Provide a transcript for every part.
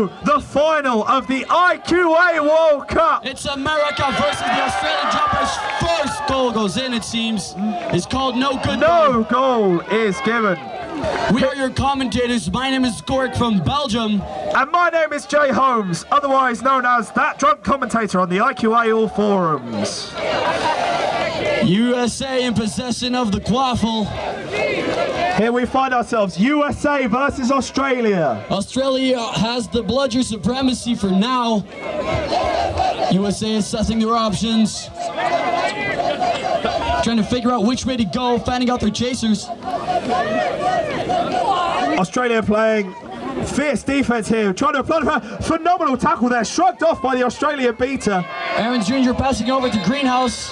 go, the final of the IQA World Cup. It's America versus the Australian Droppers. First goal goes in, it seems. It's called no good. No goal is given. We are your commentators. My name is Gork from Belgium. And my name is Jay Holmes, otherwise known as that drunk commentator on the IQA All Forums. USA in possession of the quaffle. Here we find ourselves, USA versus Australia. Australia has the bludger supremacy for now. USA assessing their options. Trying to figure out which way to go, fanning out their chasers. Australia playing fierce defense here, trying to apply a phenomenal tackle there, shrugged off by the Australian beater. Aaron Jr. passing over to Greenhouse.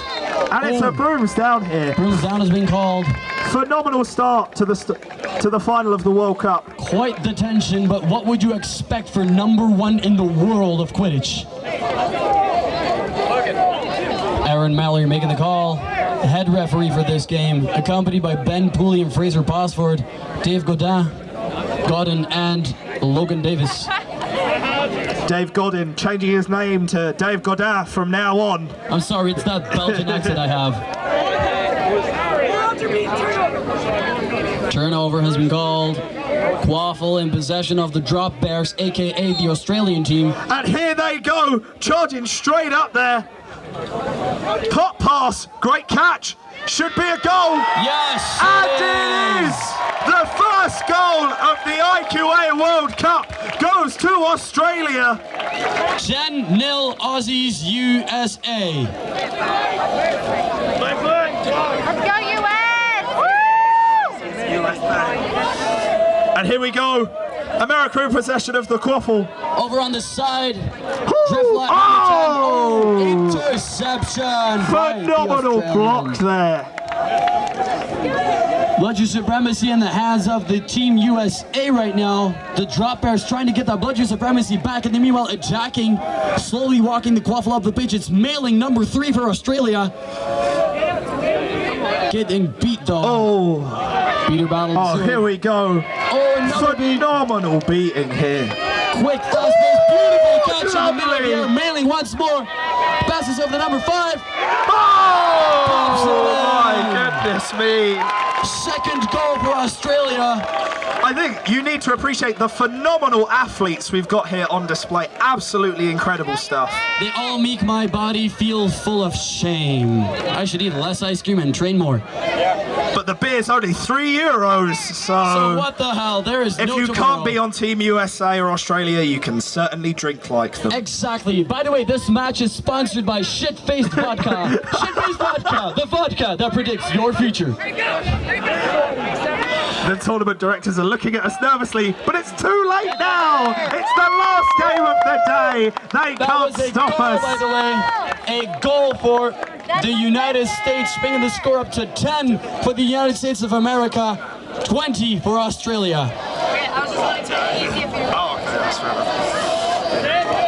And it's a Brooms down here. Brooms down has been called. Phenomenal start to the final of the World Cup. Quite the tension, but what would you expect for #1 in the world of Quidditch? Aaron Mallory making the call. Head referee for this game, accompanied by Ben Pooley and Fraser Bosford, Dave Godin and Logan Davis. Dave Godin changing his name to Dave Godin from now on. I'm sorry, it's that Belgian accent I have. Turnover has been called. Quaffle in possession of the Drop Bears, aka the Australian team. And here they go, charging straight up there. Pop pass, great catch, should be a goal. Yes, and it is! The first goal of the IQA World Cup goes to Australia. 10-0 Aussies USA. Let's go US! And here we go. America in possession of the quaffle. Over on the side. Oh! Interception. Phenomenal block there. Bludger supremacy in the hands of the Team USA right now. The Drop Bears trying to get that bludger supremacy back, and then meanwhile attacking, slowly walking the quaffle up the pitch. It's mailing #3 for Australia. Getting beat though. Oh. Beater battle. Oh, here we go. Oh, phenomenal beating here. Quick, fast-paced, beautiful catch in the middle of the air. Mailing once more. Passes over the #5. Oh, my goodness me. Second goal for Australia. I think you need to appreciate the phenomenal athletes we've got here on display. Absolutely incredible stuff. They all make my body feel full of shame. I should eat less ice cream and train more. But the beer's only €3, so what the hell? There is if no you tomorrow. can't be on Team USA or Australia, you can certainly drink like them. Exactly. By the way, this match is sponsored by Shit-Faced Vodka. Shit-Faced Vodka, the vodka that predicts your future. The tournament directors are looking at us nervously, but it's too late now. It's the last game of the day. They can't stop us. By the way, a goal for the United States, bringing the score up to 10 for the United States of America, 20 for Australia.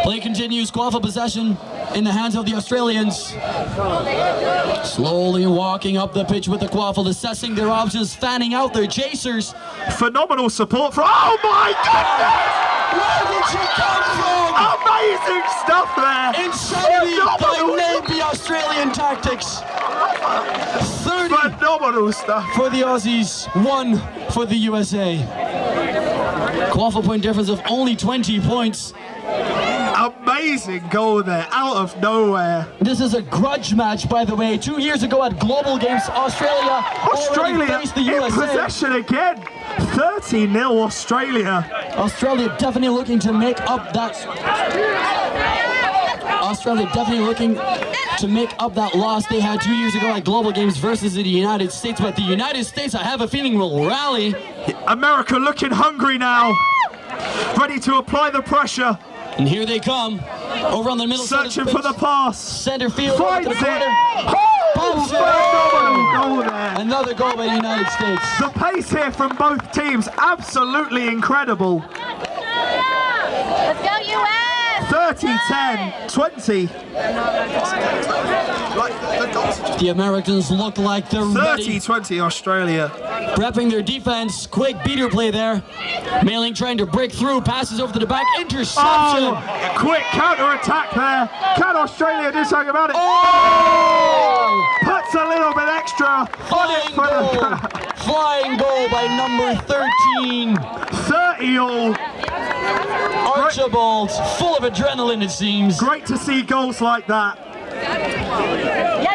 Play continues, quaffle possession in the hands of the Australians. Slowly walking up the pitch with the quaffle, assessing their options, fanning out their chasers. Phenomenal support from... Oh my goodness! Where did she come from? Amazing stuff there! Insanity by the Australian tactics. 30 phenomenal stuff for the Aussies, 1 for the USA. Quaffle point difference of only 20 points. Amazing goal there, out of nowhere. This is a grudge match, by the way. 2 years ago at Global Games, Australia faced the USA. In possession again. 30-0 Australia. Australia definitely looking to make up that. Australia definitely looking to make up that loss they had 2 years ago at Global Games versus the United States. But the United States, I have a feeling, will rally. America looking hungry now, ready to apply the pressure. And here they come, over on the middle side of the pitch. Searching for the pass. Center field. Finds it. Pops it. Phenomenal goal there. Another goal by the United States. The pace here from both teams, absolutely incredible. Let's go US! 30-10, 20. The Americans look like they're ready. 30-20 Australia. Prepping their defense. Quick beater play there. Mailing trying to break through. Passes over to the back. Interception. Oh, quick counter-attack there. Can Australia do something about it? Oh! Puts a little bit extra on it Flying for goal. the Flying goal by number 13. 30 all. Archibald, full of adrenaline it seems. Great to see goals like that.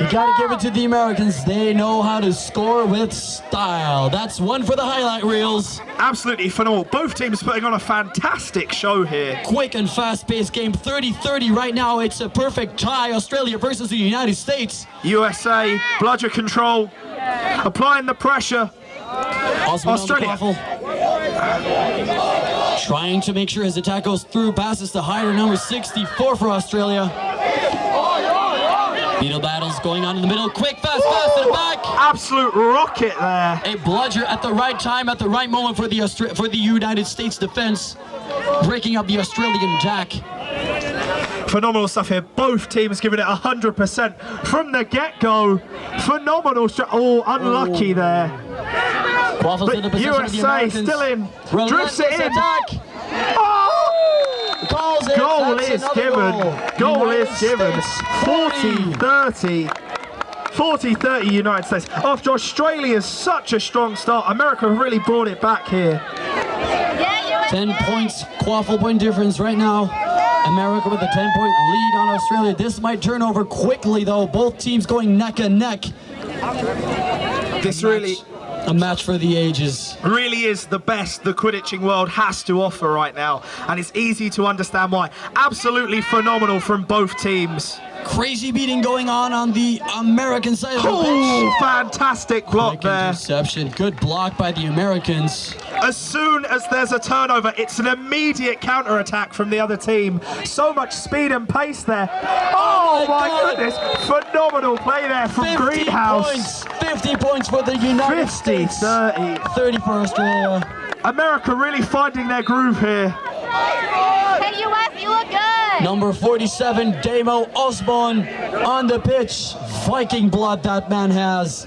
You gotta give it to the Americans. They know how to score with style. That's one for the highlight reels. Absolutely phenomenal. Both teams putting on a fantastic show here. Quick and fast-paced game. 30-30 right now. It's a perfect tie. Australia versus the United States. USA, bludger control, applying the pressure. Australia trying to make sure his attack goes through. Passes to Hyder, number 64 for Australia. Beetle battles going on in the middle. Quick, fast pass to the back. Absolute rocket there. A bludger at the right time, at the right moment for the United States defense, breaking up the Australian jack. Phenomenal stuff here. Both teams giving it 100% from the get-go. Phenomenal. Oh, unlucky there. Waffles in the But position of the USA Americans. still in. Relentless Drifts it in. attack. Oh! Calls it. Goal That's is another given. Goal is United given. States 40-30. 40-30 United States. After Australia's such a strong start, America really brought it back here. 10 points, quaffle point difference right now. America with a 10-point lead on Australia. This might turn over quickly though. Both teams going neck and neck. This really a match for the ages. really is the best the Quidditching world has to offer right now, and it's easy to understand why. Absolutely phenomenal from both teams. Crazy beating going on the American side of the Oh, pitch. fantastic block Quick there. interception. Good block by the Americans. As soon as there's a turnover, it's an immediate counter-attack from the other team. So much speed and pace there. Oh my goodness, phenomenal play there from 50 Greenhouse. points. 50 points for the United 50, States. 30. 30 for Australia. America really finding their groove here. Hey, US, you look good. Number 47, Damo Osborne on the pitch. Viking blood that man has.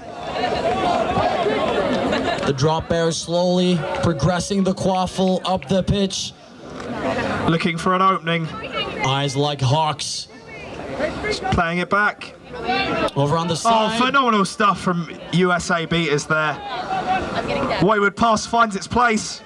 The drop bear slowly progressing the quaffle up the pitch. Looking for an opening, Eyes like hawks. playing it back. Over on the Oh, side. phenomenal stuff from USA beaters there. Wayward pass finds its place.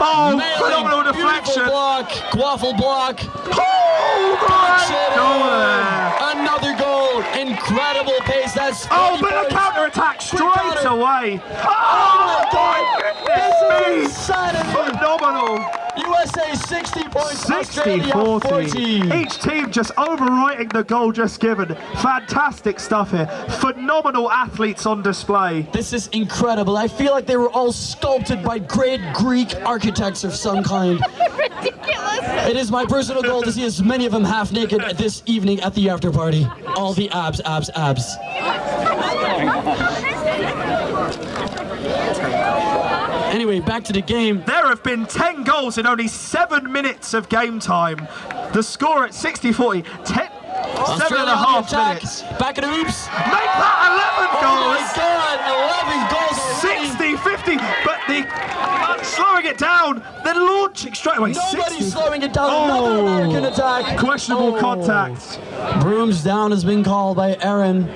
Oh, Nailing, phenomenal beautiful deflection. block, quaffle block. Oh, Punch great it goal in. there. Another goal. Incredible pace. That's Oh, 40 but a points. counter-attack straight counter. away. Oh, my This goodness is insanity. me. Phenomenal. USA 60 points. Australia 60-40. 40. Each team just overwriting the goal just given. Fantastic stuff here. Phenomenal athletes on display. This is incredible. I feel like they were all sculpted by great Greek architects of some kind. Ridiculous. It is my personal goal to see as many of them half naked this evening at the after party. All the abs, abs, abs. Anyway, back to the game. There have been 10 goals in only 7 minutes of game time. The score at 60-40. 7 and Australia a on the half attack. minutes. Back in the hoops. Make that 11 Oh my goals. God, 11 goals already. 60-50, but the slowing it down, then launching straight away. Nobody's 60. slowing it down. Another American attack. Questionable Oh. contact. Brooms down has been called by Aaron.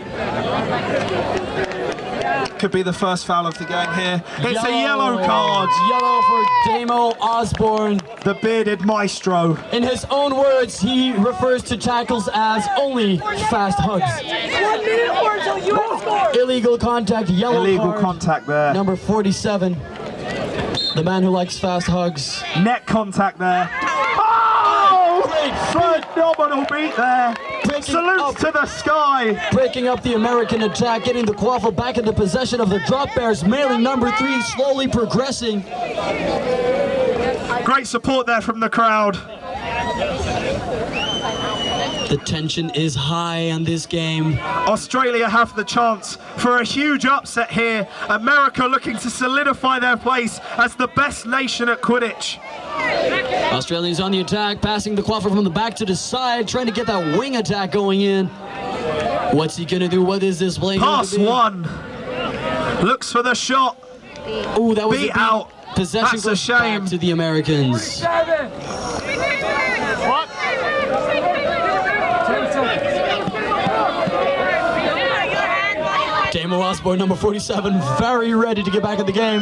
Could be the first foul of the game here. It's a yellow card. Yellow for Damo Osborne. The bearded maestro. In his own words, he refers to tackles as only fast hugs. 1 minute or until US scores. Illegal contact, yellow Illegal card. contact there. Number 47, the man who likes fast hugs. Neck contact there. Phenomenal beat there. Breaking Salutes up. to the sky. Breaking up the American attack, getting the quaffle back into possession of the drop bears, mailing number 3, slowly progressing. Great support there from the crowd. The tension is high on this game. Australia have the chance for a huge upset here. America looking to solidify their place as the best nation at Quidditch. Australians on the attack, passing the quaffle from the back to the side, trying to get that wing attack going in. What's he gonna do? What is this play going Pass to be? one. Looks for the shot. Oh, that was Beat a beat. out. Possession That's a goes shame. back to the Americans. Damo Osborne, number 47, very ready to get back in the game.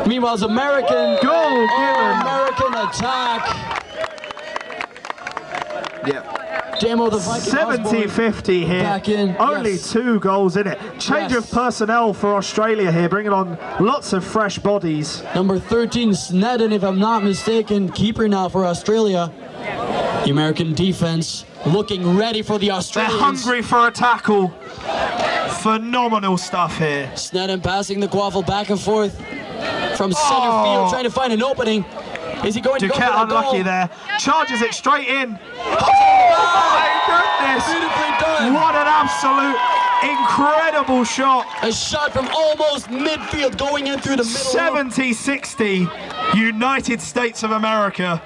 Meanwhile, it's American. Goal given. American attack. Yeah. Damo the Viking Osborne 70-50 here. back in. Only Yes. 2 goals in it. Change Yes. of personnel for Australia here, bringing on lots of fresh bodies. Number 13, Snedden, if I'm not mistaken, keeper now for Australia. The American defense looking ready for the They're Australians. hungry for a tackle. Phenomenal stuff here. Snedden passing the quaffle back and forth from center field, trying to find an opening. Is he going to go for Duquette that unlucky goal? there. Charges it straight in. Oh my goodness! Beautifully done. What an absolute incredible shot. A shot from almost midfield going in through the middle. 70-60, United States of America.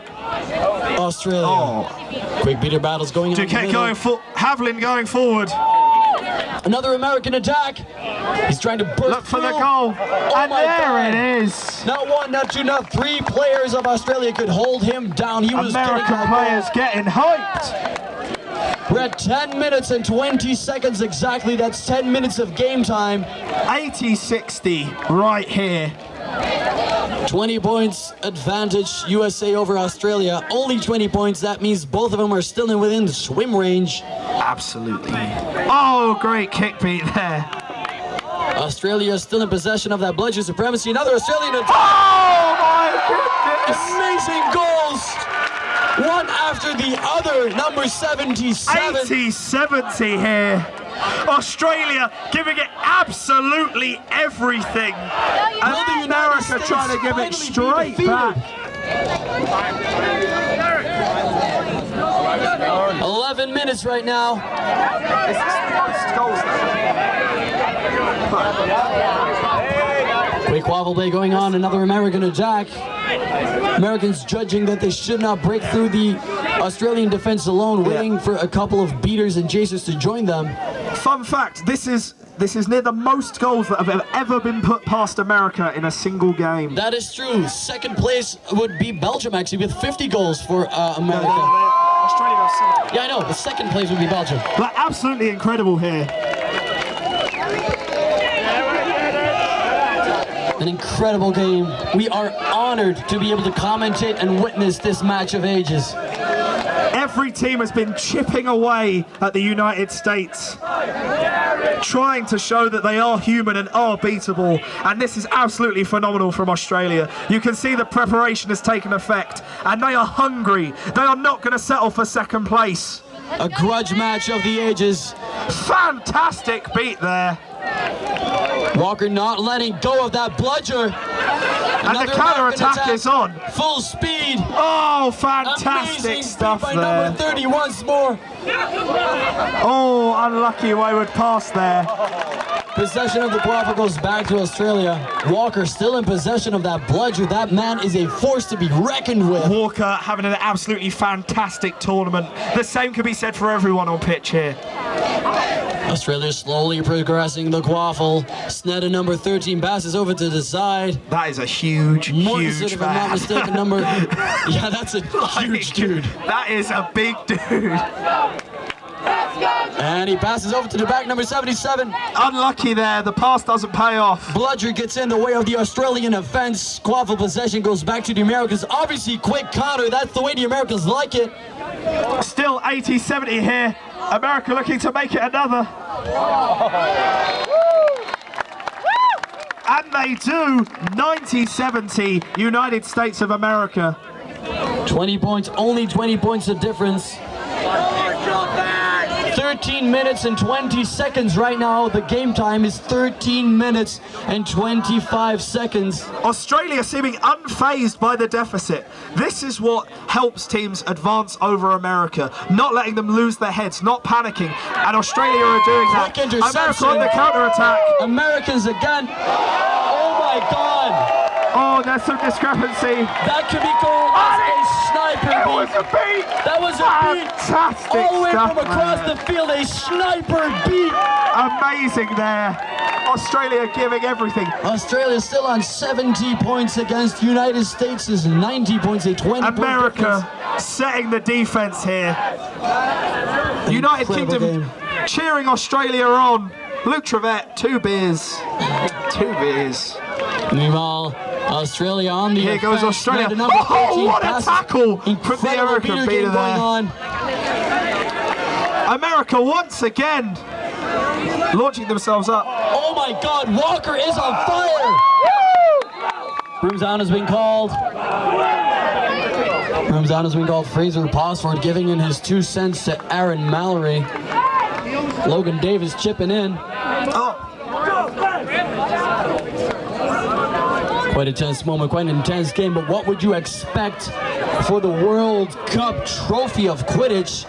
Australia. Oh. Quick beater battles going on. in the Duquette middle. going for Havlin going forward. Another American attack. He's trying to burst Look for the through. goal. Oh And my there God. it is. Not 1, not 2, not 3 players of Australia could hold him down. He was American getting that goal. players getting hyped. We're at 10 minutes and 20 seconds exactly. That's 10 minutes of game time. 80-60 right here. 20 points advantage USA over Australia. Only 20 points. That means both of them are still within the swim range. Absolutely. Oh, great kick beat there. Australia is still in possession of that bludgeon supremacy. Another Australian attack. Oh my goodness. Amazing goals. One after the other. Number 77. 80-70 here. Australia giving it absolutely everything. Will the And United America States trying to give it finally be straight defeated? back. 11 minutes right now. Quick waffle play going on. Another American attack. Americans judging that they should not break through the Australian defense alone, waiting for a couple of beaters and chasers to join them. Fun fact, this is near the most goals that have ever been put past America in a single game. That is true. Second place would be Belgium, actually, with 50 goals for America. Australia have 70. Yeah, I know. The second place would be Belgium. But absolutely incredible here. An incredible game. We are honored to be able to commentate and witness this match of ages. Every team has been chipping away at the United States, trying to show that they are human and are beatable, and this is absolutely phenomenal from Australia. You can see the preparation has taken effect, and they are hungry. They are not going to settle for second place. A grudge match of the ages. Fantastic beat there. Walker not letting go of that bludger. And the counter-attack is on. Full speed. Oh, fantastic Amazing stuff speed by there. number 30 once more. Oh, unlucky wayward pass there. Possession of the quaffle goes back to Australia. Walker still in possession of that bludger. That man is a force to be reckoned with. Walker having an absolutely fantastic tournament. The same could be said for everyone on pitch here. Australia slowly progressing the quaffle. Snedden, number 13, passes over to the side. That is a huge, Mortensen, huge if I'm not man. mistaken, number... Yeah, that's a huge dude. That is a big dude. And he passes over to the back, number 77. Unlucky there, the pass doesn't pay off. Bludger gets in the way of the Australian offense. Quaffle possession goes back to the Americans. Obviously, quick counter. That's the way the Americans like it. Still 80-70 here. America looking to make it another. And they do. 90-70, United States of America. 20 points, only 20 points of difference. 13 minutes and 20 seconds right now. The game time is 13 minutes and 25 seconds. Australia seeming unfazed by the deficit. This is what helps teams advance over America. Not letting them lose their heads, not panicking. And Australia are doing that. Quick interception. America on the counter-attack. Americans again. Oh my God. Oh, Oh, there's some discrepancy. That could be called a sniper It was beat. a beat. That was a beat. Fantastic All the way stuff, from across man. the field, a sniper beat. Amazing there. Australia giving everything. Australia still on 70 points against United States is 90 points, a 20 America setting the defense here. United Incredible Kingdom game. cheering Australia on. Luke Trevette, 2 beers. 2 beers. Meanwhile, Australia on the Here goes offense. Australia. Now to number Oh, 14 what a passes. tackle from the Incredible American beater beater game going there. on. America once again launching themselves up. Oh my God, Walker is on fire! Brooms down has been called. Brooms down has been called. Fraser Posford giving in his 2 cents to Aaron Mallory. Logan Davis chipping in. Oh, Quite a tense moment, quite an intense game, but what would you expect for the World Cup trophy of Quidditch?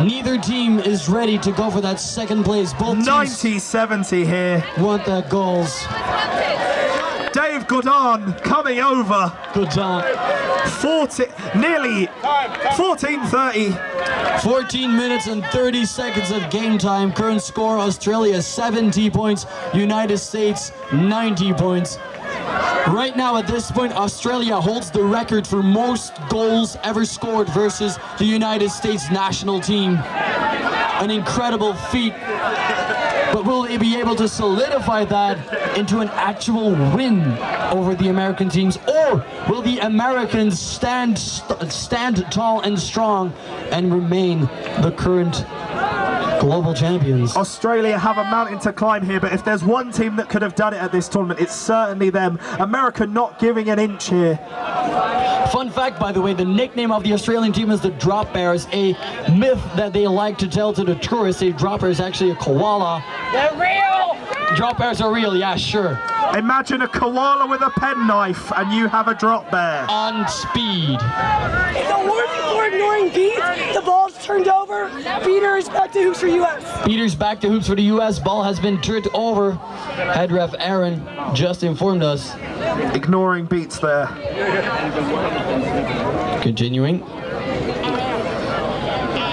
Neither team is ready to go for that second place. Both teams 90-70 here. want that goals. Dave Godin coming over. Good job. Nearly 14:30. 14 minutes and 30 seconds of game time. Current score, Australia 70 points, United States 90 points. Right now at this point, Australia holds the record for most goals ever scored versus the United States national team. An incredible feat. But will they be able to solidify that into an actual win over the American teams? Or will the Americans stand tall and strong and remain the current global champions? Australia have a mountain to climb here, but if there's one team that could have done it at this tournament, it's certainly them. America not giving an inch here. Fun fact, by the way, the nickname of the Australian team is the Drop Bears, a myth that they like to tell to the tourists. A drop bear is actually a koala. They're real. Drop bears are real, yeah, sure. Imagine a koala with a penknife and you have a drop bear. On speed. The warning for ignoring beats. The ball's turned over. Beater is back to hoops for U.S. Beaters back to hoops for the U.S. Ball has been turned over. Head ref Aaron just informed us. Ignoring beats there. Continuing.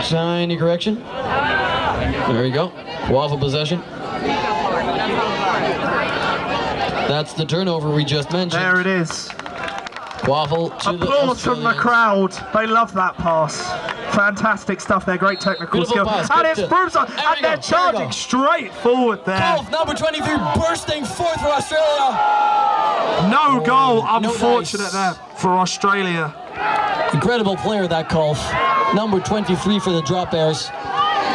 Shiny correction. There you go. Waffle possession. That's the turnover we just mentioned. There it is. Waffle to the Applause from the Australians. crowd. They love that pass. Fantastic stuff there. Great technical Beautiful skill. pass, And good it's tip. Brooms Up. There we And they're go, there we charging go. straight forward there. Golf number 23 bursting forth for Australia. No goal, no unfortunate dice. there for Australia. Incredible player, that Golf. Number 23 for the Drop Bears.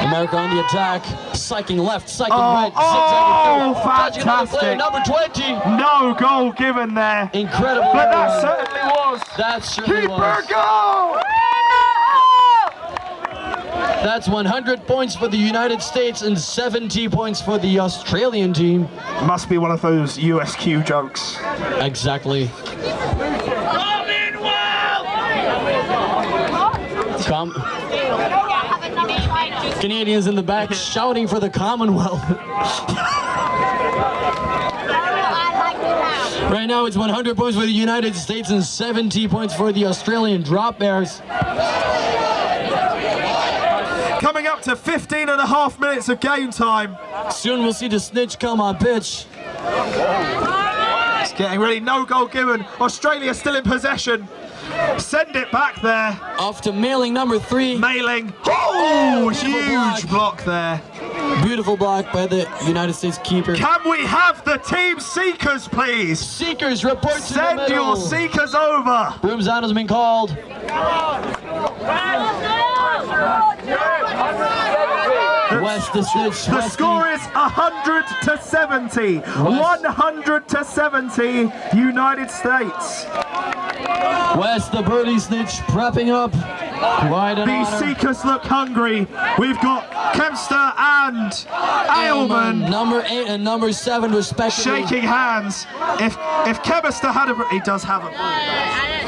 America on the attack. Cycling left, cycling right. Zigzagging through. Touching another player, fantastic. number 20. No goal given there. Incredible. But that certainly was. That certainly Keeper was. goal! That's 100 points for the United States and 70 points for the Australian team. Must be one of those USQ jokes. Exactly. Canadians in the back shouting for the Commonwealth. Right now it's 100 points for the United States and 70 points for the Australian Drop Bears. Coming up to 15 and a half minutes of game time. Soon we'll see the snitch come on pitch. It's getting ready. No goal given. Australia still in possession. Send it back there. Off to mailing number 3. Mailing. Oh, beautiful huge block there. Beautiful block by the United States keeper. Can we have the team seekers, please? Seekers report to the Send middle. your seekers over. Brooms Up has been called. West the snitch. The Westy. score is 100-70. 100-70, United States. West the birdie snitch prepping up. Quite an These honor. seekers look hungry. We've got Kempster and Aylman Number 8 and number 7 respectively. shaking hands. If Kempster had he does have a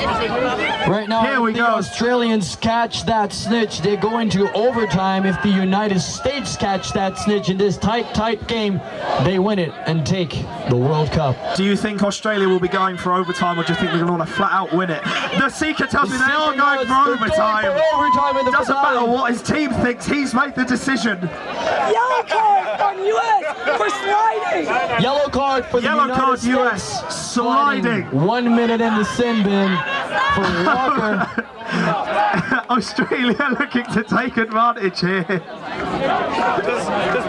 Right now, Here we if go. the Australians catch that snitch, they go into overtime. If the United States catch that snitch in this tight game, they win it and take the World Cup. Do you think Australia will be going for overtime, or do you think they're going to want to flat out win it? The Seeker tells me they are going for overtime. Doesn't matter what his team thinks, he's made the decision. Yellow card on US for sliding. Yellow card for the Yellow card United US, States. sliding. 1 minute in the sin bin for Walker. Australia looking to take advantage here. Just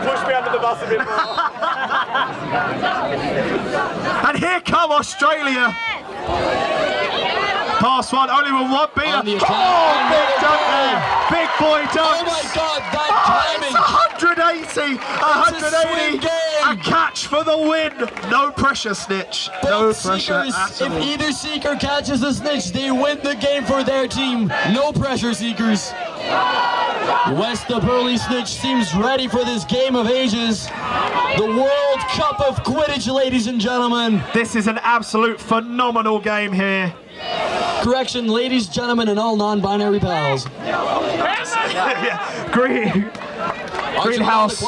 push me under the bus a bit more. And here come Australia. Pass one, only with one beater. On the attack. Oh, big dunk there. Big boy dunk. Oh my God, that timing. 180, 180. game. A catch for the win. No pressure, Snitch. No Both pressure Seekers, at if all. either Seeker catches the snitch, they win the game for their team. No pressure, Seekers. West the Burley Snitch seems ready for this game of ages. The World Cup of Quidditch, ladies and gentlemen. This is an absolute phenomenal game here. Correction, ladies, gentlemen, and all non-binary pals. Greenhouse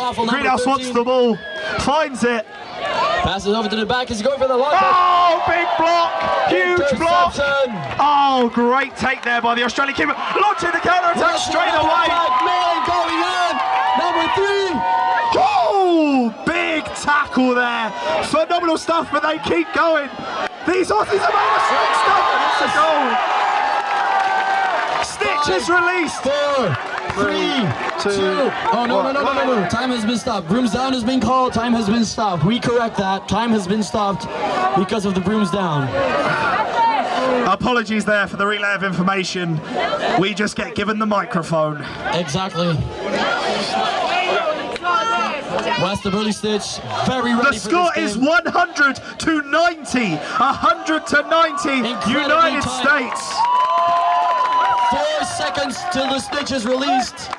wants the ball, finds it. Passes over to the back. He's going for the long Oh, big block, huge block. interception. Oh, great take there by the Australian keeper. Launching the counter-attack straight away. Man going in. Number 3. Oh, big tackle there. Phenomenal stuff, but they keep going. These Aussies have made a straight stuff, and it's a goal. Snitch is released. 4, 3, 2. Oh, no. Time has been stopped. Brooms down has been called. Time has been stopped. We correct that. Time has been stopped because of the brooms down. Apologies there for the relay of information. We just get given the microphone. Exactly. West the Burley Stitch, very ready The score for this is game. 100 to 90. 100 to 90. Incredibly United tight. States. 4 seconds till the snitch is released.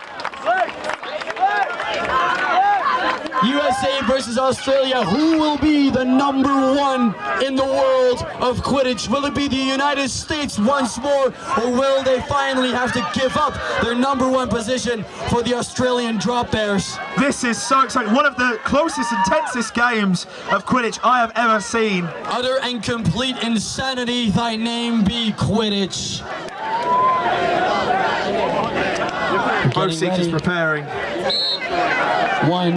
USA versus Australia. Who will be the number 1 in the world of Quidditch? Will it be the United States once more, or will they finally have to give up their number 1 position for the Australian Drop Bears? This is so exciting. One of the closest, intensest games of Quidditch I have ever seen. Utter and complete insanity, thy name be Quidditch. Both Getting Seekers ready. preparing. 1,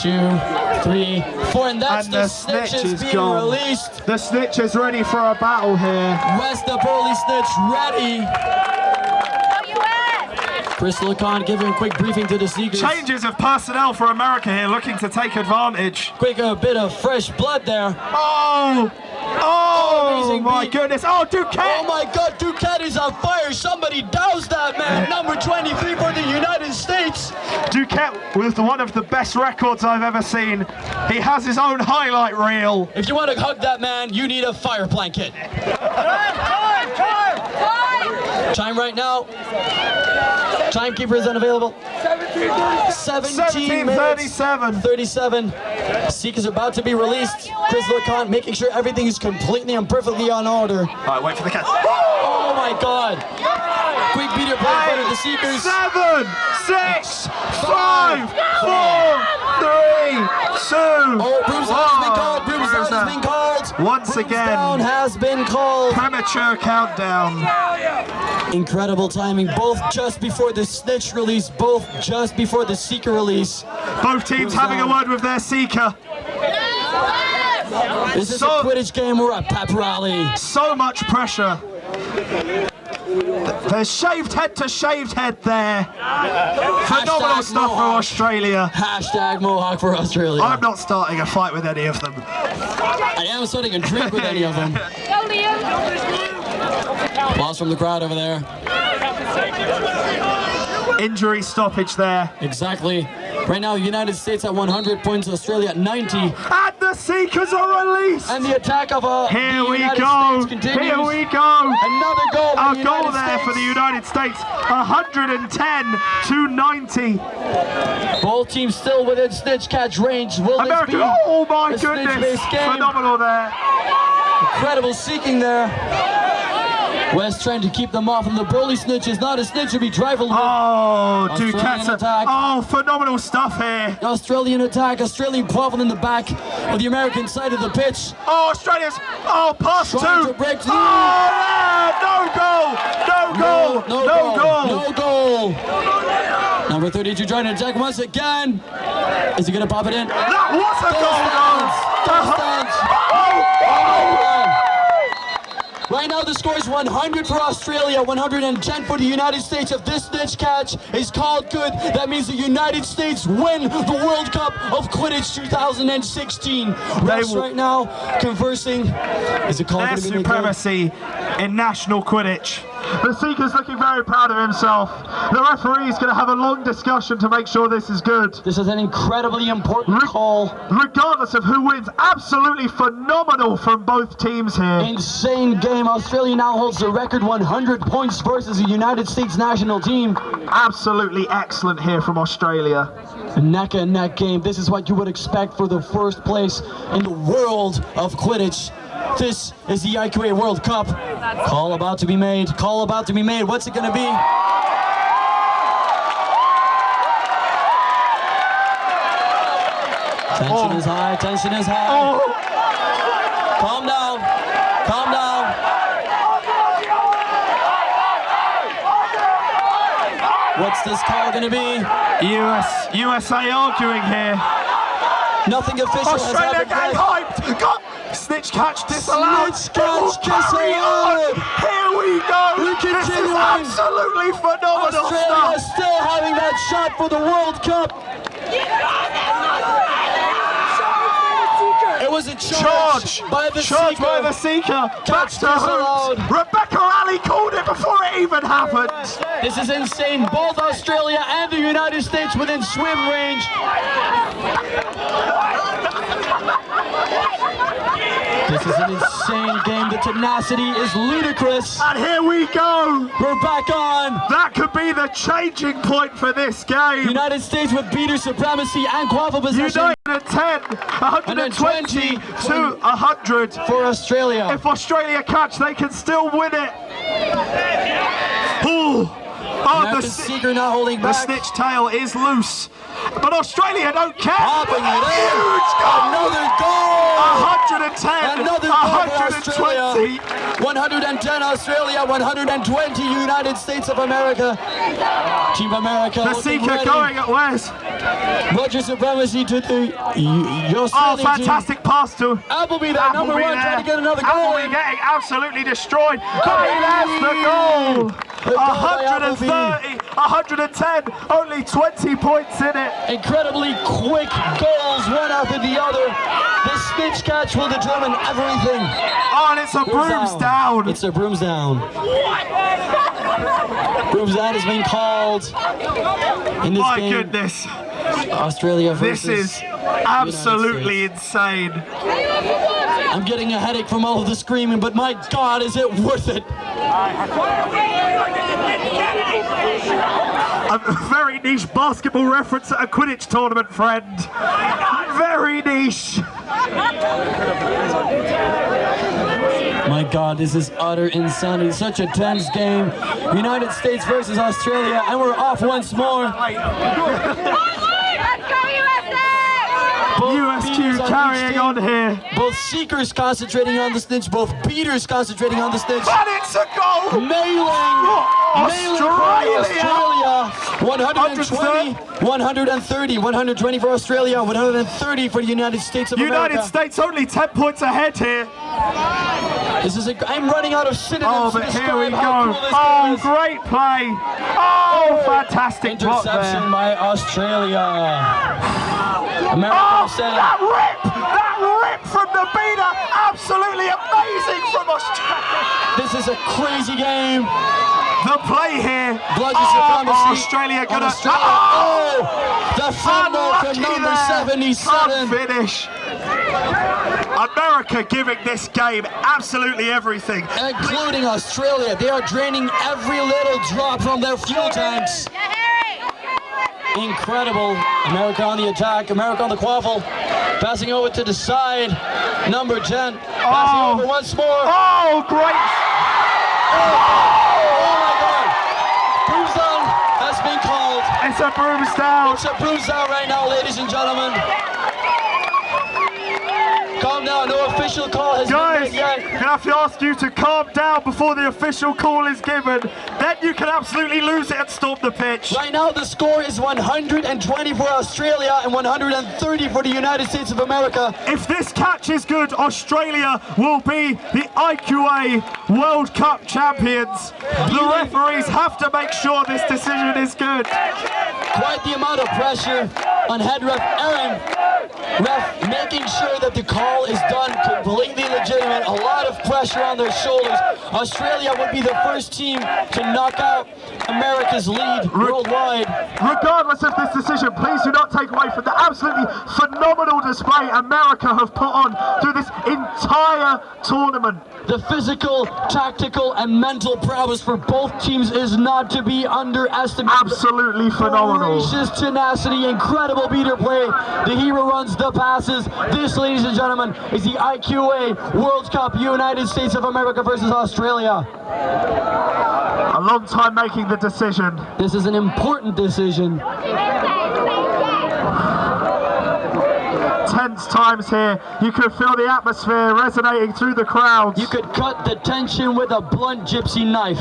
2, 3, 4, and that's And the the snitch snitch is is being gone. released. The Snitch is ready for a battle here. West the Burley Snitch ready. Chris Lacan giving a quick briefing to the Seekers. Changes of personnel for America here, looking to take advantage. Quick bit of fresh blood there. Oh! Oh, amazing my beat. goodness. Oh, Duquette! Oh my God, Duquette is on fire. Somebody douse that man. Number 23 for the United States. Duquette with one of the best records I've ever seen. He has his own highlight reel. If you want to hug that man, you need a fire blanket. Time right now. Timekeeper is unavailable. 17 minutes. 17:37. 37. Seekers about to be released. Chris Lacan making sure everything is completely and perfectly on order. All right, wait for the catch. Oh my God. Quick beater play in front of the Seekers. 7, 6, 5, 4, 3, 2. Oh, Brooms Up has been called. Brooms Up has been called. Once Brooms again. down has been called. Premature countdown. Incredible timing. Both just before the snitch release. Both just before the Seeker release. Both teams having a word with their Seeker. Is this So- a Quidditch game or a pep rally? So much pressure. There's shaved head to shaved head there. Phenomenal Hashtag stuff for Mohawk. Australia. Hashtag Mohawk for Australia. I'm not starting a fight with any of them. I am starting a drink with any of them. Applause from the crowd over there. Injury stoppage there. Exactly. Right now, the United States at 100 points, Australia at 90. And the Seekers are released. And the attack of Here the we United go. States continues. Here we go. Another goal. A for the goal United there States. for the United States. 110 to 90. Both teams still within snitch catch range. Will this America. be Oh my a goodness. snitch-based game? Phenomenal there. Incredible seeking there. West trying to keep them off, and the burly snitch is not a snitch, it'll be drive alert. Oh, Australian Duquette. attack. Oh, phenomenal stuff here. Australian attack, Australian quaffle in the back of the American side of the pitch. Oh, Australia's. Oh, pass Trying two. to break through. Oh, no goal. No goal. No goal. No goal. Number 32 trying to attack once again. Is he going to pop it in? That was a goal. Right now the score is 100 for Australia, 110 for the United States. If this snitch catch is called good, that means the United States win the World Cup of Quidditch 2016. Refs right now conversing. Is it called Their good? supremacy in national Quidditch. The Seeker's looking very proud of himself. The referee's going to have a long discussion to make sure this is good. This is an incredibly important call. Regardless of who wins, absolutely phenomenal from both teams here. Insane game. Australia now holds the record 100 points versus the United States national team. Absolutely excellent here from Australia. A neck and neck game. This is what you would expect for the first place in the world of Quidditch. This is the IQA World Cup. Call about to be made. Call about to be made. What's it going to be? Tension is high. Tension is high. Calm down. Calm down. What's this call going to be? USA arguing here. Nothing official Australia has getting happened. hyped. Got snitch catch disallowed. Snitch catch Carry on. disallowed. Here we go. We're This is continuing. absolutely phenomenal Australia stuff. still having that shot for the World Cup. It was a charge by the Charge Seeker. by the Seeker. Back Catch to disallowed. Hoops. Rebecca Alley called it before it even happened. This is insane. Both Australia and the United States within swim range. This is an insane game. The tenacity is ludicrous. And here we go. We're back on. That could be the changing point for this game. United States with beater supremacy and quaffle possession. 110, 120 to 100. For Australia. If Australia catch, they can still win it. Ooh. Oh, American Seeker not holding the back. snitch tail is loose. But Australia don't care. Popping it in. Huge goal. Another goal. 110, Another goal for 120. Australia. 110 Australia, 120 United States of America. Team America. The Seeker going at Wes. Roger supremacy to the Oh, Australian fantastic pass to Appleby, that number Appleby one, there. trying to get another goal. Appleby getting absolutely destroyed. Hey, that's the goal. The goal by 130, 110, only 20 points in it. Incredibly quick goals, one after the other. This snitch catch will determine everything. Oh, and it's a Brooms down. It's a Brooms down. Brooms down has been called in this My game. goodness. Australia This versus is absolutely insane. I'm getting a headache from all of the screaming, but my God, is it worth it? A very niche basketball reference at a Quidditch tournament, friend. Very niche. My God, this is utter insanity. Such a tense game. United States versus Australia, and we're off once more. USQ carrying on here. Both Seekers concentrating on the snitch, both beaters concentrating on the snitch. And it's a goal. Mailing for Australia. 120, 130, 120 for Australia, 130 for the United States of America. United States only 10 points ahead here. This is I'm running out of synonyms Oh, to but describe here we how go. cool this Oh, game is. great play. Oh, fantastic block Interception there. by Australia. America Oh, saying, that rip from the beater. Absolutely amazing from Australia. this is a crazy game. The play here. Bludgeon supremacy. Australia on gonna. Australia. Oh, the fumble from Unlucky number there. 77. Can't finish. America giving this game absolutely everything. Including Australia. They are draining every little drop from their fuel tanks. Incredible. America on the attack. America on the quaffle. Passing over to the side. Number 10. Passing over once more. Oh, great. Brooms Down has been called. It's a Brooms Down. It's a Brooms Down right now, ladies and gentlemen. Calm down, no official call has Guys, been made yet. can I have to ask you to calm down before the official call is given? Then you can absolutely lose it and storm the pitch. Right now the score is 120 for Australia and 130 for the United States of America. If this catch is good, Australia will be the IQA World Cup champions. The referees have to make sure this decision is good. Quite the amount of pressure on head ref Aaron. Ref making sure that the call is done completely legitimate. A lot of pressure on their shoulders. Australia would be the first team to knock out America's lead worldwide. Regardless of this decision, please do not take away from the absolutely phenomenal display America have put on through this entire tournament. The physical, tactical, and mental prowess for both teams is not to be underestimated. Absolutely phenomenal. Gracious tenacity, incredible beater play. The hero runs the passes. This, ladies and gentlemen, is the IQA World Cup, United States of America versus Australia. A long time making the decision. This is an important decision. Tense times here. You can feel the atmosphere resonating through the crowds. You could cut the tension with a blunt gypsy knife.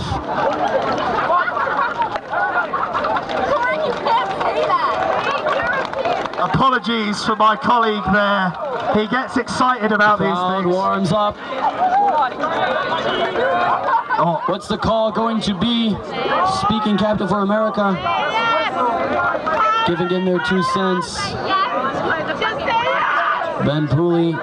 Apologies for my colleague there. He gets excited about these Crowd things. warms up. Oh. What's the call going to be? Speaking captain for America. Giving in their 2 cents. Ben Pooley.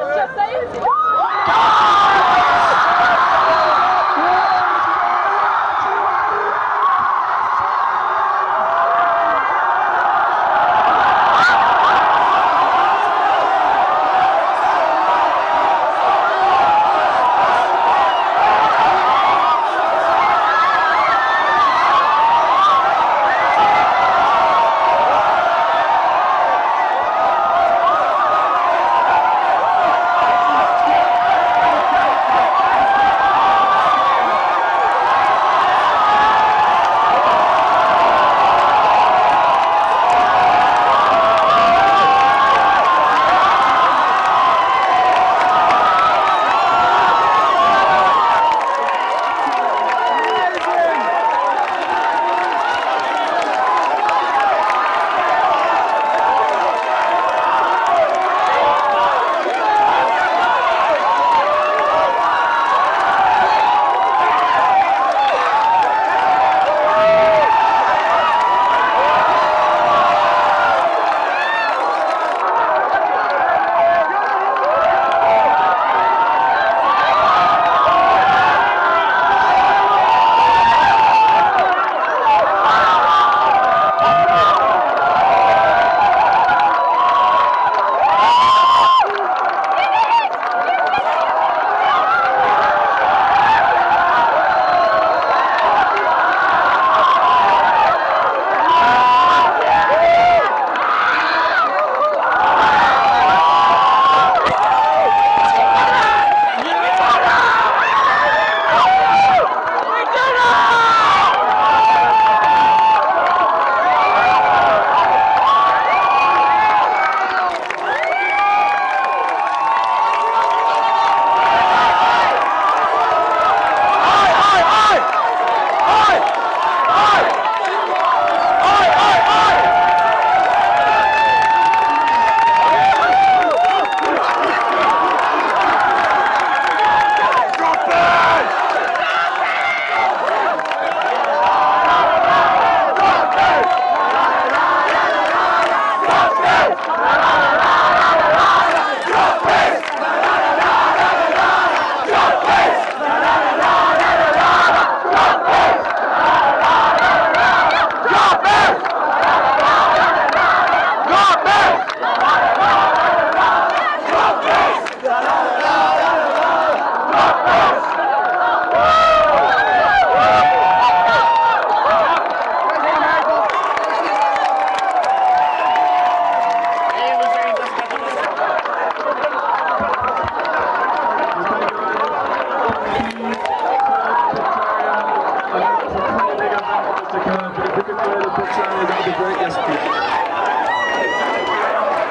break? Yes, please.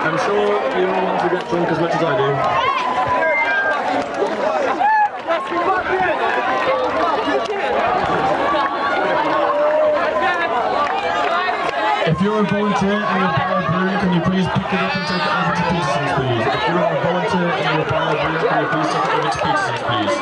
I'm sure you all want to get drunk as much as I do. If you're a volunteer and you're a brew, can you please pick it up and take it over to Peterson's, please? If you're a volunteer and you're a brew, can you please take it over to Peterson's, please?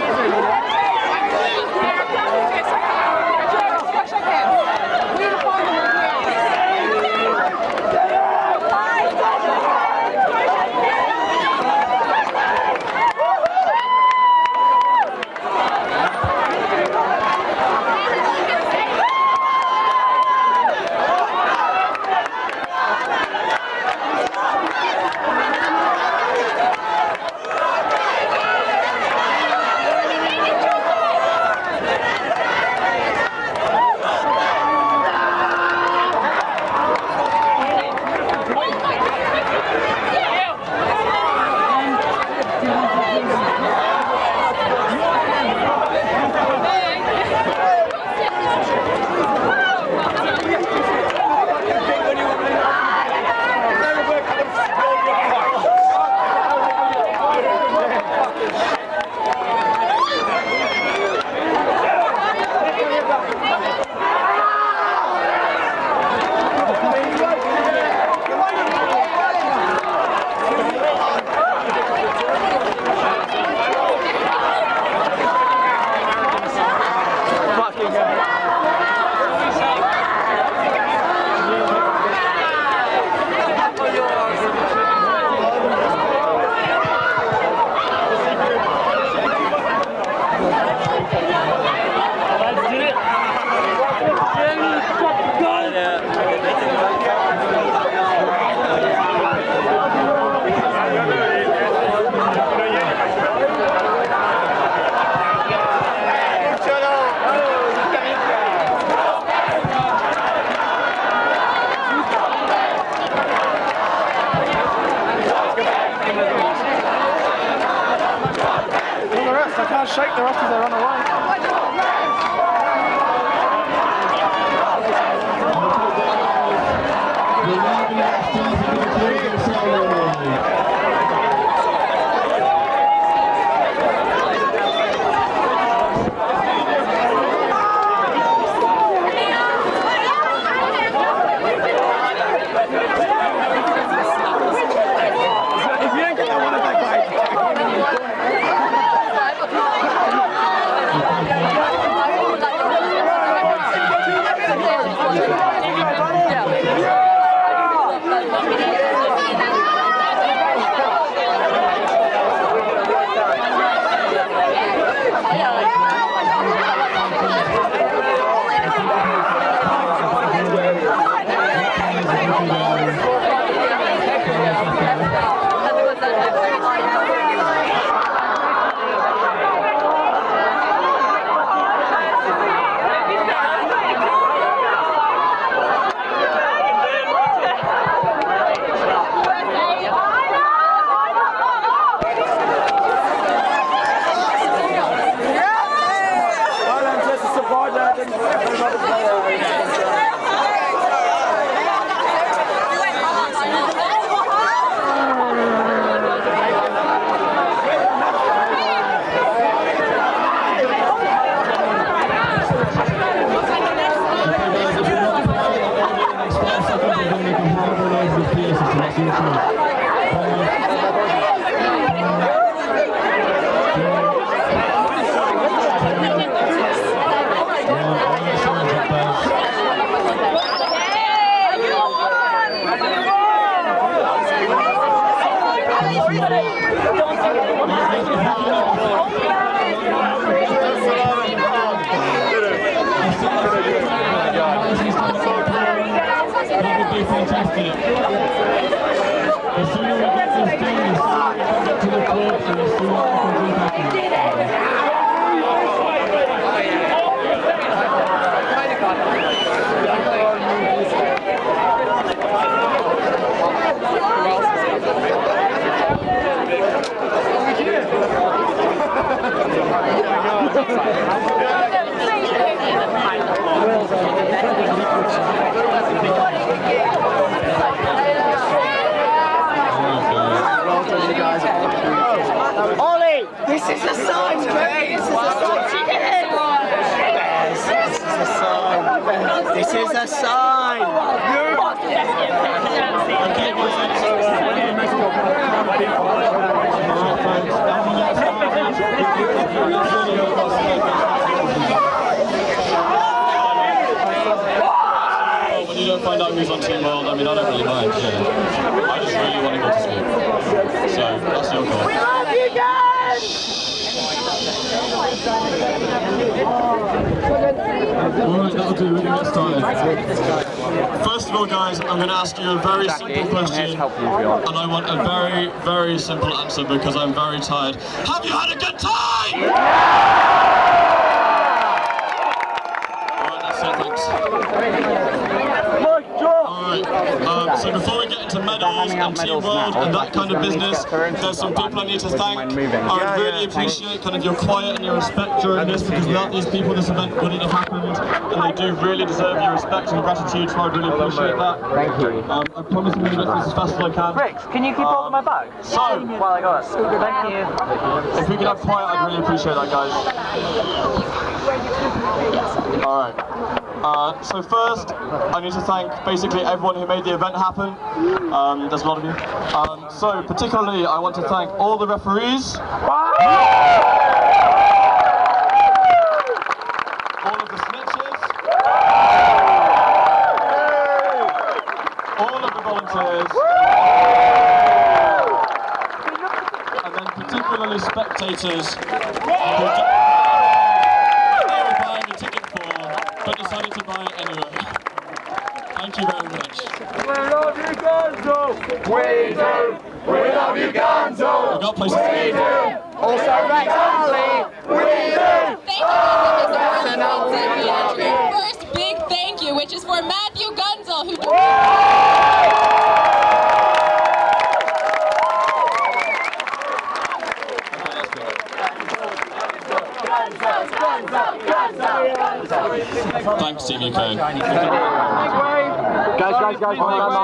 I can't shake the rest as they run away. Well done. This is a sign. When you don't find out who's on Team World, I mean, I don't really mind. Yeah. I just really want to go to sleep. So that's your call. We love you guys! Alright, that'll do. We're going to get started. First of all, guys, I'm going to ask you a very simple question, and I want a very, very simple answer because I'm very tired. Have you had a good time? Alright, that's it, thanks. Alright, so before we get into medals and Team World and that kind of business, there's some people I need to thank. I would really appreciate kind of your quiet and your respect during this, because without these people this event wouldn't have happened, and they do really deserve your respect and gratitude, so I really appreciate that. Thank you. I promise I'm going to get this as fast as I can. Rex, can you keep holding my bag? So, While I got it. Thank you. if we could have quiet, I'd really appreciate that, guys. Alright. So first, I need to thank basically everyone who made the event happen. There's a lot of you. So particularly, I want to thank all the referees, all of the snitches, all of the volunteers, and then particularly spectators who but decided to buy it anyway. Thank you very much. We love you, Gonzo! We do! We love you, Gonzo! We've got places to We do! Also, Rex Harley! We do! First big thank you, which is for Matthew Gunzel, who Thanks, Team UK. Guys.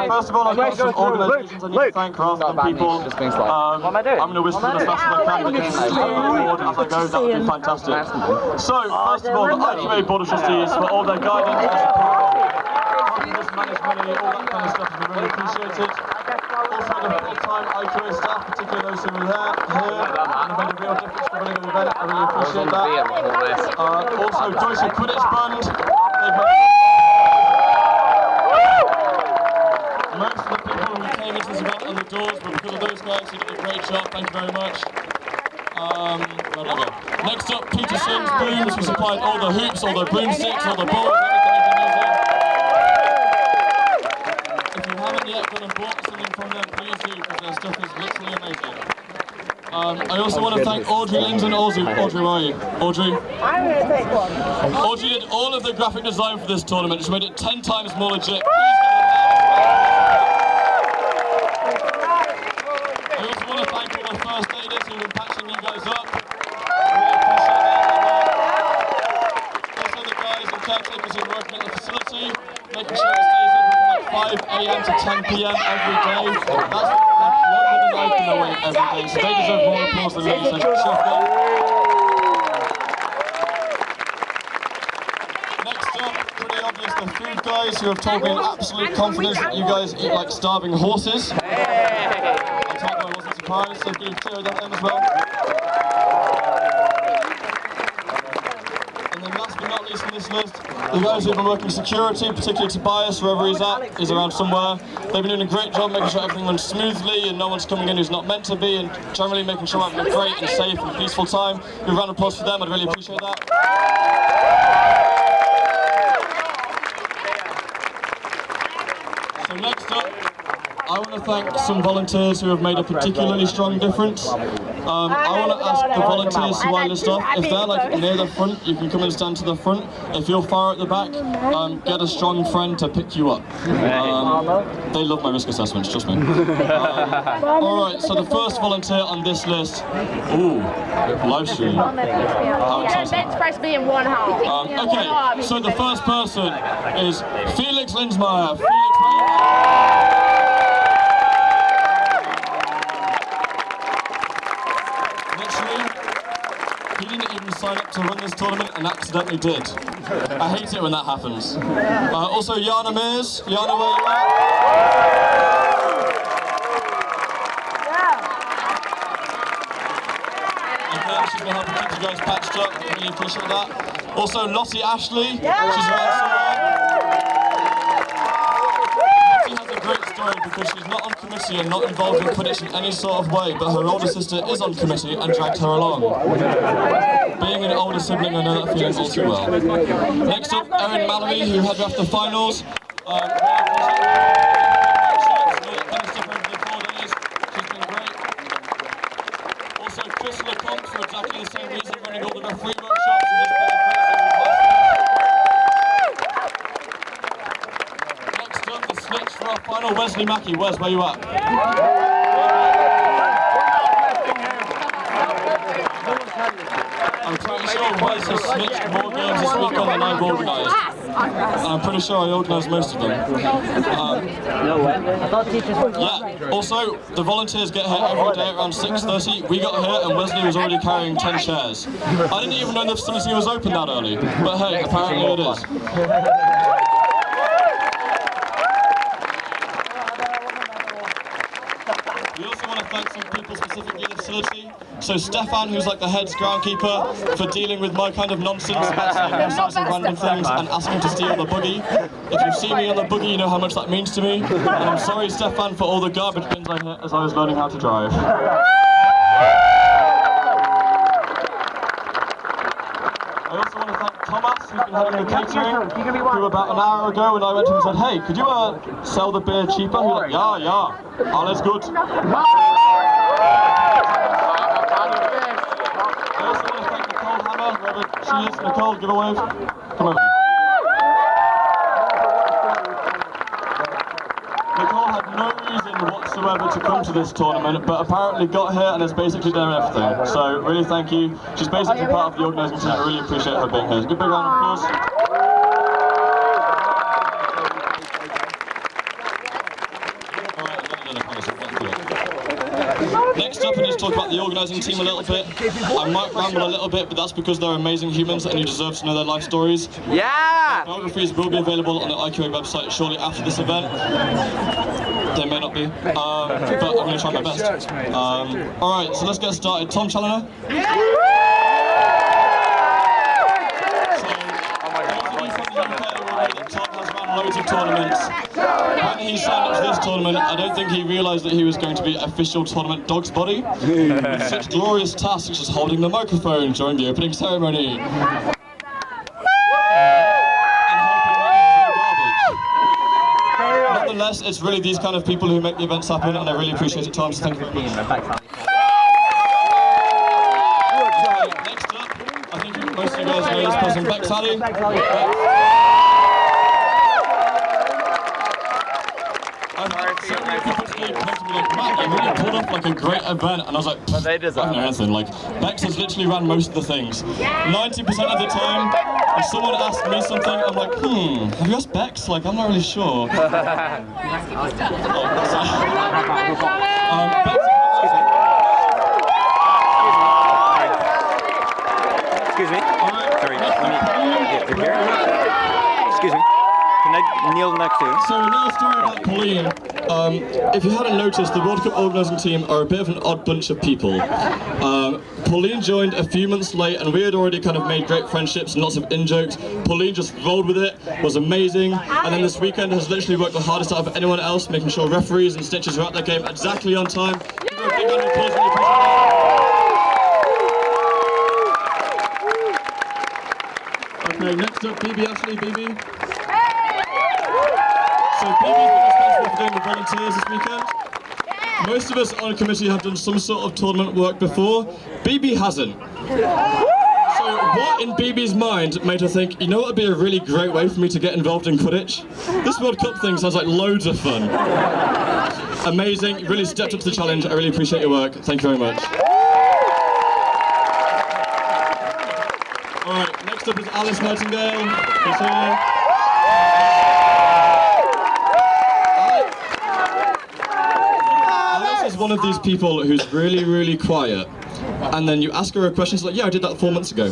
First of all, I've got some organisations I need to thank rather than people. What am I doing? I'm going to whistle as fast as I can, but if you can forward as I go, that would be fantastic. So, first of all, the IQA Board of Trustees for all their guidance and support. Manage money, all that kind of stuff has been really appreciated. Also, the full-time IQA staff, particularly those who were here, and made a real difference to running the event. I really appreciate that. Also, Deutsche Quidditch Bund. They've made most of the people who came into this event on the doors were because of those guys who did a great job. Thank you very much. Next up, Peterson's Brooms, who supplied all the hoops, all the broomsticks, all the balls, everything you can use it. If you haven't yet gone and bought something from them, please do, because their stuff is literally amazing. I also want to thank Audrey Linds and Audrey, where are you? Audrey? I'm going to take one. Audrey did all of the graphic design for this tournament. She made it 10 times more legit. I also want to thank all the first aiders who've been patching you guys up. Really appreciate that. Also the guys and caretakers who are working at the facility, making sure it stays open from like 5 AM to 10 PM every day. That's like longer than I've been awake every day, so they deserve more applause than me, so check them. Next up, pretty obvious, the food guys who have told me in absolute confidence that you guys eat like starving horses. I told them I wasn't surprised, so give a cheer them as well. And then last but not least on this list, the guys who've been working security, particularly Tobias, wherever he's at, he's around somewhere. They've been doing a great job making sure everything runs smoothly and no one's coming in who's not meant to be, and generally making sure we're having a great and safe and peaceful time. Give a round of applause for them, I'd really appreciate that. So next up, I want to thank some volunteers who have made a particularly strong difference. I want to ask the volunteers who I list off, if they're like near the front, you can come and stand to the front. If you're far at the back, get a strong friend to pick you up. They love my risk assessments, trust me. Alright, so the first volunteer on this list, live stream. bench press me in one half. Okay, so the first person is Felix Linsmeyer. He didn't even sign sign up to run this tournament and accidentally did. I hate it when that happens. Also, Yana Mears. Yana, where you at? Again, she's been helping keep you guys patched up. Really appreciate that. Also, Lottie Ashley. She's around somewhere. Lottie has a great story because she's not on committee and not involved in Quidditch in any sort of way, but her older sister is on committee and dragged her along. Being an older sibling, I know that feeling all too well. Next up, Erin Mallory, who had after finals. Also, Chris LeCompte, for exactly the same reason, running all the referee workshops and just being a great advice. Next up, the snitch for our final, Wesley Mackey. Wes, where you at? I'm pretty sure Wes has snitched more games this weekend than I've organised. I'm pretty sure I organised most of them. Yeah, also, the volunteers get here every day around 6:30. We got here and Wesley was already carrying 10 chairs. I didn't even know the facility was open that early, but hey, apparently it is. We also want to thank some people specifically in the facility. So Stefan, who's like the head groundkeeper, for dealing with my kind of nonsense about saying all sorts of random things and asking to steal the buggy. If you've seen me on the buggy, you know how much that means to me. And I'm sorry, Stefan, for all the garbage bins I hit as I was learning how to drive. I also want to thank Thomas, who's been having the catering, who about an hour ago when I went to him and said, hey, could you sell the beer cheaper? He was like, yeah, alles gut. I also want to thank Nicole Hammer, wherever she is. Nicole, give a wave. Come over. Nicole had no reason whatsoever to come to this tournament, but apparently got here and has basically done everything. So really thank you. She's basically part of the organising team. I really appreciate her being here. Give a big round of applause. Next up, I need to talk about the organising team a little bit. I might ramble a little bit, but that's because they're amazing humans and you deserve to know their life stories. Yeah! Biographies will be available on the IQA website shortly after this event. They may not be, but I'm going to try my best. Alright, so let's get started. Tom Challoner. Tom has run loads of tournaments. When he signed up to this tournament, I don't think he realised that he was going to be official tournament dog's body. With such glorious tasks as holding the microphone during the opening ceremony. And helping me eat garbage. Nonetheless, it's really these kind of people who make the events happen, and I really appreciate it, Tom, so thank you very much. Next up, I think most of you guys know this person, Bex Sally. So many people today come to me like, Matt, you really pulled off like a great event, and I was like, I don't know anything. Like, Bex has literally ran most of the things. 90% of the time, if someone asks me something, I'm like, have you asked Bex? Like, I'm not really sure. Bex, Excuse me. Sorry, let me get here. Excuse me. Can I kneel next to you? So a little story about Pauline. If you hadn't noticed, the World Cup organising team are a bit of an odd bunch of people. Pauline joined a few months late and we had already kind of made great friendships and lots of in-jokes. Pauline just rolled with it, was amazing, and then this weekend has literally worked the hardest out of anyone else, making sure referees and stitches are at their game exactly on time. Give her a big round of applause, really appreciate that. Okay, next up, BB Ashley. BB. So BB's been responsible for doing the volunteers this weekend. Most of us on a committee have done some sort of tournament work before. BB hasn't. So what in BB's mind made her think, you know what would be a really great way for me to get involved in Quidditch? This World Cup thing sounds like loads of fun. Amazing, you really stepped up to the challenge. I really appreciate your work. Thank you very much. Alright, next up is Alice Nightingale. Who's here. Alice is one of these people who's really, really quiet. and then you ask her a question, she's like, yeah, I did that 4 months ago.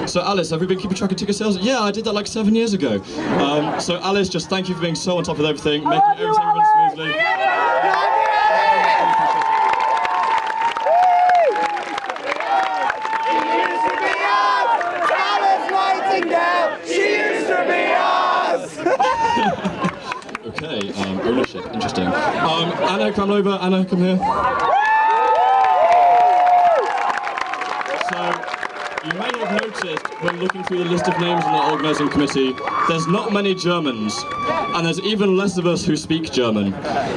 So Alice, have you been keeping track of ticket sales? Yeah, I did that like 7 years ago. So Alice, just thank you for being so on top of everything, making everything run smoothly. Okay, ownership, interesting. Anna, come over. Anna, come here. So, you may have noticed when looking through the list of names on the organising committee, there's not many Germans, and there's even less of us who speak German.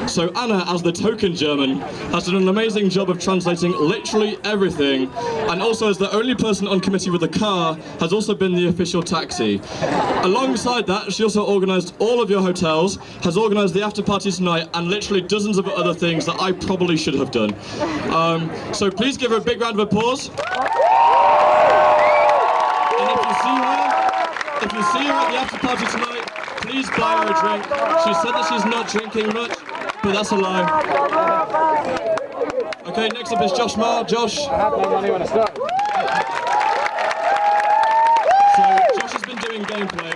So Anna, as the token German, has done an amazing job of translating literally everything, and also as the only person on committee with a car, has also been the official taxi. Alongside that, she also organised all of your hotels, has organised the after party tonight, and literally dozens of other things that I probably should have done. So please give her a big round of applause. And if you see her at the after party tonight, please buy her a drink. She said that she's not drinking much, but that's a lie. Okay, next up is Josh Marr. Josh. I have no money when I start. So Josh has been doing gameplay,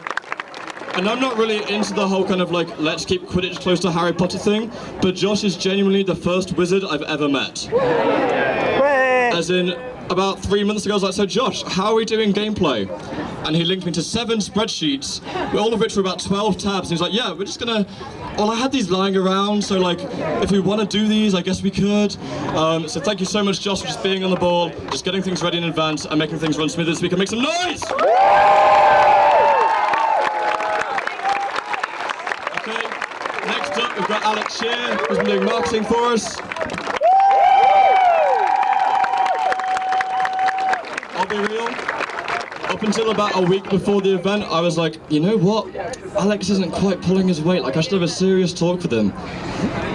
and I'm not really into the whole kind of like let's keep Quidditch close to Harry Potter thing, but Josh is genuinely the first wizard I've ever met. As in, about 3 months ago, I was like, so Josh, how are we doing gameplay? And he linked me to 7 spreadsheets, all of which were about 12 tabs. And he's like, yeah, we're just gonna, well, I had these lying around, so like, if we want to do these, I guess we could. So thank you so much, Josh, for just being on the ball, just getting things ready in advance, and making things run smoothly this week, and make some noise! Okay, next up, we've got Alex Shear, who's been doing marketing for us. I'll be real, up until about a week before the event, I was like, you know what, Alex isn't quite pulling his weight, like I should have a serious talk with him.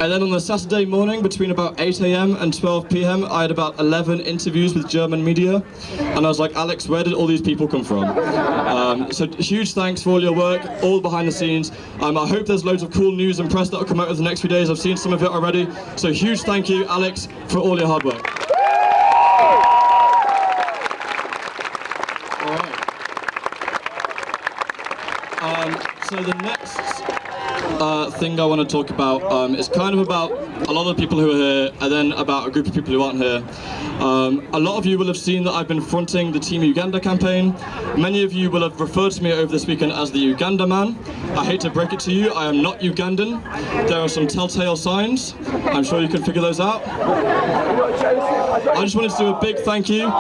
And then on the Saturday morning, between about 8 AM and 12 PM, I had about 11 interviews with German media, and I was like, Alex, where did all these people come from? So huge thanks for all your work, all behind the scenes. I hope there's loads of cool news and press that will come out over the next few days. I've seen some of it already, so huge thank you, Alex, for all your hard work. So the next thing I want to talk about is kind of about a lot of the people who are here, and then about a group of people who aren't here. A lot of you will have seen that I've been fronting the Team Uganda campaign. Many of you will have referred to me over this weekend as the Uganda man. I hate to break it to you, I am not Ugandan. There are some telltale signs. I'm sure you can figure those out. I just wanted to do a big thank you.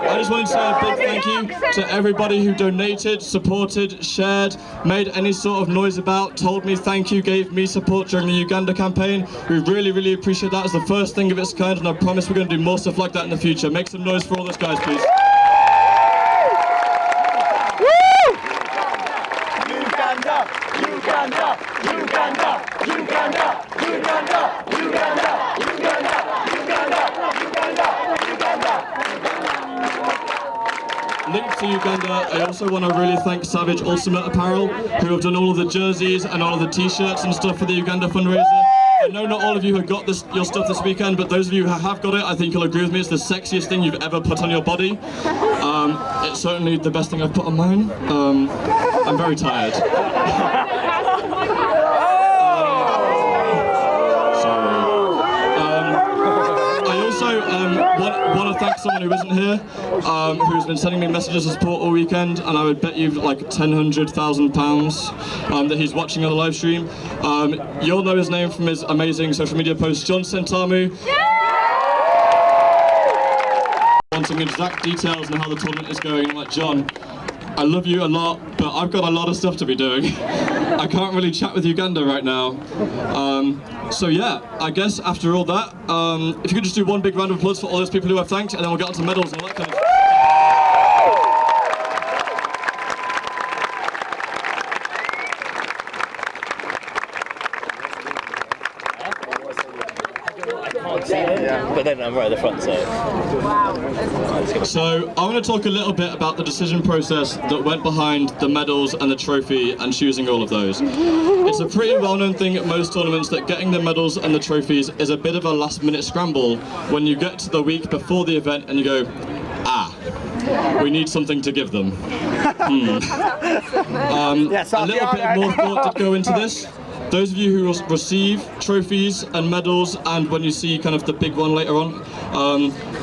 I just wanted to say a big thank you to everybody who donated, supported, shared, made any sort of noise about, told me thank you, gave me support during the Uganda campaign. We really, really appreciate that. It's the first thing of its kind, and I promise we're going to do more stuff like that in the future. Make some noise for all those guys, please. Uganda! Uganda! Uganda! Uganda! Uganda! Uganda! Uganda! Uganda! Uganda! Linked to Uganda, I also want to really thank Savage Ultimate Apparel, who have done all of the jerseys and all of the t-shirts and stuff for the Uganda fundraiser. I know not all of you have got your stuff this weekend, but those of you who have got it, I think you'll agree with me, it's the sexiest thing you've ever put on your body. It's certainly the best thing I've put on mine. I'm very tired. I want to thank someone who isn't here, who's been sending me messages of support all weekend, and I would bet you like £100,000 that he's watching on the live stream. You'll know his name from his amazing social media post, John Sentamu. Wanting exact details on how the tournament is going. I'm like, John, I love you a lot, but I've got a lot of stuff to be doing. I can't really chat with Uganda right now. So yeah, I guess after all that, if you could just do one big round of applause for all those people who I've thanked, and then we'll get on to medals and all that kind of stuff. but then I'm right at the front, so. So I want to talk a little bit about the decision process that went behind the medals and the trophy and choosing all of those. It's a pretty well-known thing at most tournaments that getting the medals and the trophies is a bit of a last-minute scramble when you get to the week before the event and you go, we need something to give them. A little bit more thought did go into this. Those of you who receive trophies and medals, and when you see kind of the big one later on,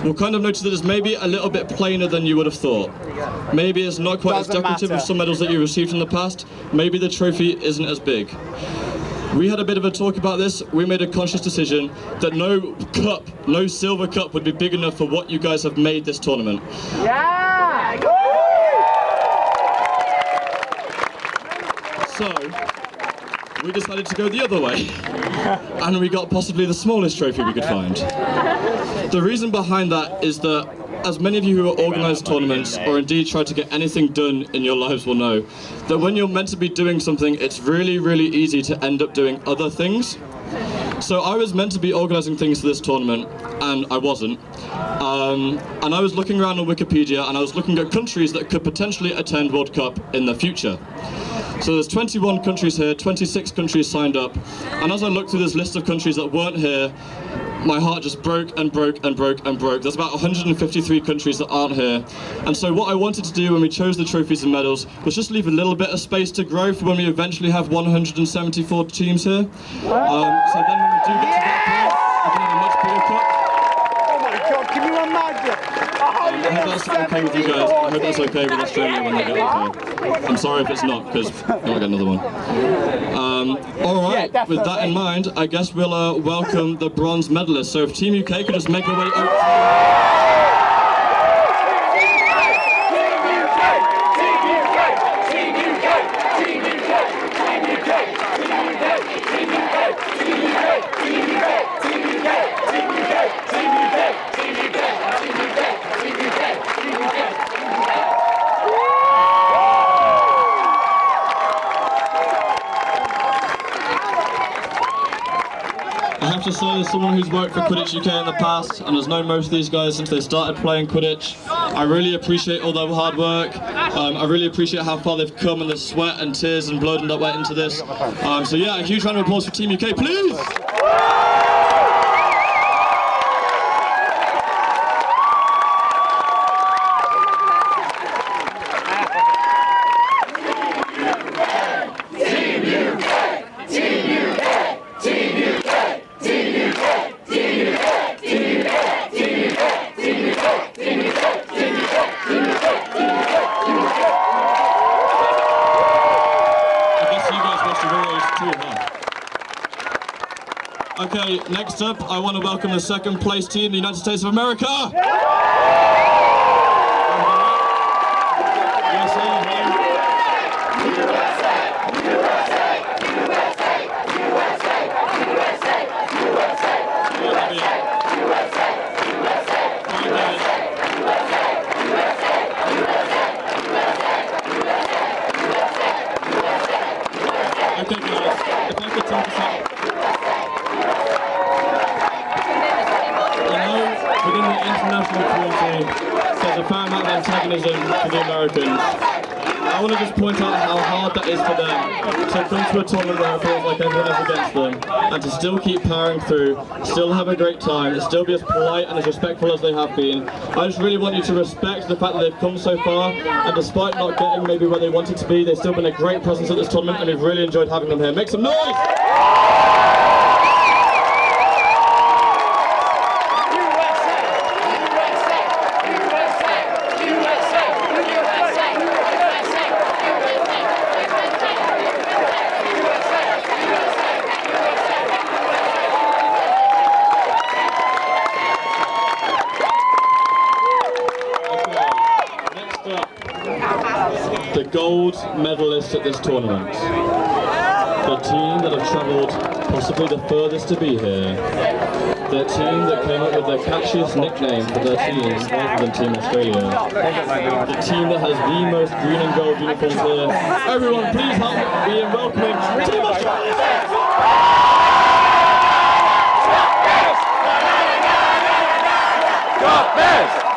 will kind of notice that it's maybe a little bit plainer than you would have thought. Maybe it's not quite as decorative as some medals that you received in the past. Maybe the trophy isn't as big. We had a bit of a talk about this. We made a conscious decision that no cup, no silver cup would be big enough for what you guys have made this tournament. Yeah! So, we decided to go the other way, and we got possibly the smallest trophy we could find. The reason behind that is that, as many of you who organise tournaments, or indeed try to get anything done in your lives will know, that when you're meant to be doing something, it's really, really easy to end up doing other things. So I was meant to be organising things for this tournament, and I wasn't. And I was looking around on Wikipedia, and I was looking at countries that could potentially attend World Cup in the future. So there's 21 countries here, 26 countries signed up, and as I looked through this list of countries that weren't here, my heart just broke and broke and broke and broke. There's about 153 countries that aren't here. And so what I wanted to do when we chose the trophies and medals was just leave a little bit of space to grow for when we eventually have 174 teams here. So then when we do get to that point, we can have a much bigger cup. Oh my God, can you imagine? I hope that's okay with you guys. I hope that's okay with Australia when they get up here. I'm sorry if it's not, because I'll get another one. Alright, with that in mind, I guess we'll welcome the bronze medalists. So if Team UK could just make their way over to I have to say, as someone who's worked for Quidditch UK in the past and has known most of these guys since they started playing Quidditch, I really appreciate all their hard work. I really appreciate how far they've come and the sweat and tears and blood that went into this. So yeah, a huge round of applause for Team UK, please! Okay, next up, I want to welcome the second place team, the United States of America! Okay guys, if I could take a second. Within the international community, there's a fair amount of antagonism for the Americans. I want to just point out how hard that is for them to come to a tournament where it feels like everyone is against them, and to still keep powering through, still have a great time, and still be as polite and as respectful as they have been. I just really want you to respect the fact that they've come so far, and despite not getting maybe where they wanted to be, they've still been a great presence at this tournament, and we've really enjoyed having them here. Make some noise! The gold medalists at this tournament. The team that have travelled possibly the furthest to be here. The team that came up with the catchiest nickname for their team rather than Team Australia. The team that has the most green and gold uniforms here. Everyone please help me in welcoming Team Australia! Best!